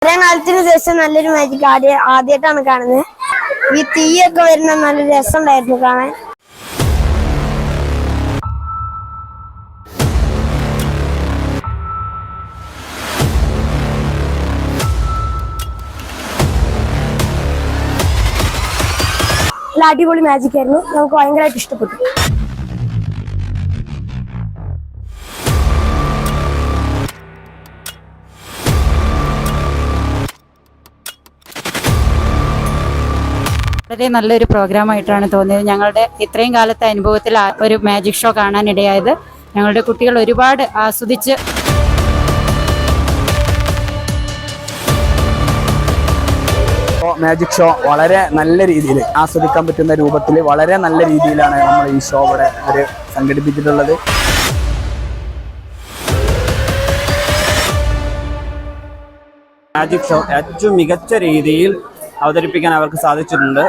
കുറെ കാലത്തിന് ശേഷം നല്ലൊരു മാജിക് ആദ്യമായിട്ടാണ് കാണുന്നത്. ഈ തീയൊക്കെ വരുന്ന നല്ല രസമുണ്ടായിരുന്നു കാണാൻ. നല്ല അടിപൊളി മാജിക് ആയിരുന്നു. നമുക്ക് ഭയങ്കരമായിട്ട് ഇഷ്ടപ്പെട്ടു. വളരെ നല്ലൊരു പ്രോഗ്രാമായിട്ടാണ് തോന്നിയത്. ഞങ്ങളുടെ ഇത്രയും കാലത്തെ അനുഭവത്തിൽ ഒരു മാജിക് ഷോ കാണാനിടയായത്. ഞങ്ങളുടെ കുട്ടികൾ ഒരുപാട് ആസ്വദിച്ച് മാജിക് ഷോ വളരെ നല്ല രീതിയിൽ ആസ്വദിക്കാൻ പറ്റുന്ന രൂപത്തിൽ വളരെ നല്ല രീതിയിലാണ് നമ്മൾ ഈ ഷോ ഇവിടെ സംഘടിപ്പിച്ചിട്ടുള്ളത്. മാജിക് ഷോ ഏറ്റവും മികച്ച രീതിയിൽ അവതരിപ്പിക്കാൻ അവർക്ക് സാധിച്ചിട്ടുണ്ട്.